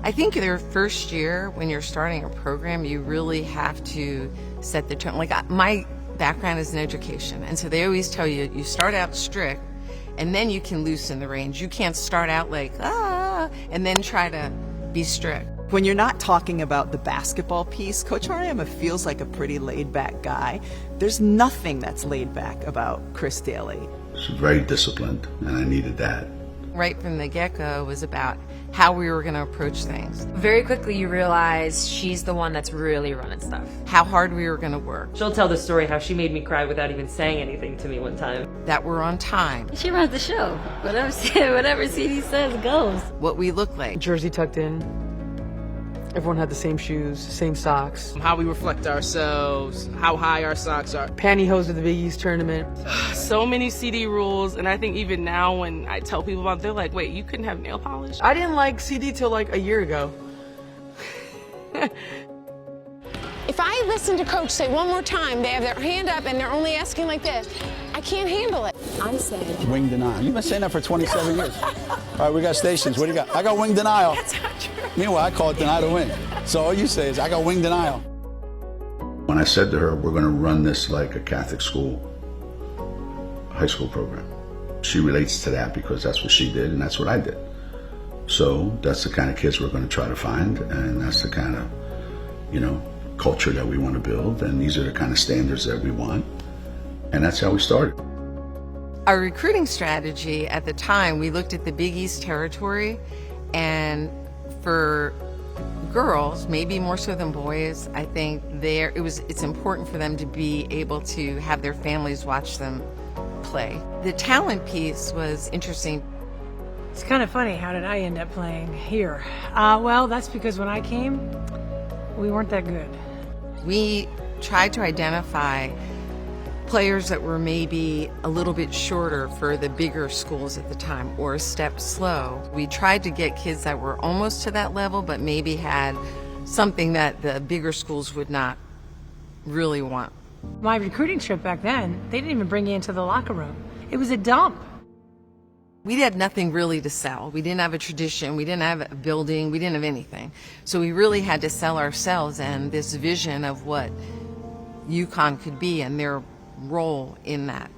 I think their first year, when you're starting a program, you really have to set the tone. Like, my background is in education, and so they always tell you, you start out strict, and then you can loosen the reins. You can't start out like, and then try to be strict. When you're not talking about the basketball piece, Coach Auriemma feels like a pretty laid-back guy. There's nothing that's laid back about Chris Dailey. She's very disciplined, and I needed that. Right from the get-go was about how we were going to approach things. Very quickly you realize she's the one that's really running stuff. How hard we were going to work. She'll tell the story how she made me cry without even saying anything to me one time. That we're on time. She runs the show. Whatever CD says goes. What we look like. Jersey tucked in. Everyone had the same shoes, same socks. How we reflect ourselves, how high our socks are. Pantyhose at the Big East tournament. So many CD rules, and I think even now when I tell people about it, they're like, wait, you couldn't have nail polish? I didn't like CD till like a year ago. If I listen to Coach say one more time, they have their hand up and they're only asking like this, I can't handle it. I said wing denial. You've been saying that for 27 years. All right, we got stations. What do you got? I got wing denial. That's not true. Meanwhile, I call it deny to win. So all you say is, I got wing denial. When I said to her, we're going to run this like a Catholic school, high school program, she relates to that because that's what she did and that's what I did. So that's the kind of kids we're going to try to find, and that's the kind of, culture that we want to build, and these are the kind of standards that we want, and that's how we started. Our recruiting strategy at the time, we looked at the Big East territory, and for girls, maybe more so than boys, I think it's important for them to be able to have their families watch them play. The talent piece was interesting. It's kind of funny, how did I end up playing here? Well, that's because when I came, we weren't that good. We tried to identify players that were maybe a little bit shorter for the bigger schools at the time, or a step slow. We tried to get kids that were almost to that level, but maybe had something that the bigger schools would not really want. My recruiting trip back then, they didn't even bring you into the locker room. It was a dump. We had nothing really to sell. We didn't have a tradition. We didn't have a building. We didn't have anything. So we really had to sell ourselves and this vision of what UConn could be and their role in that.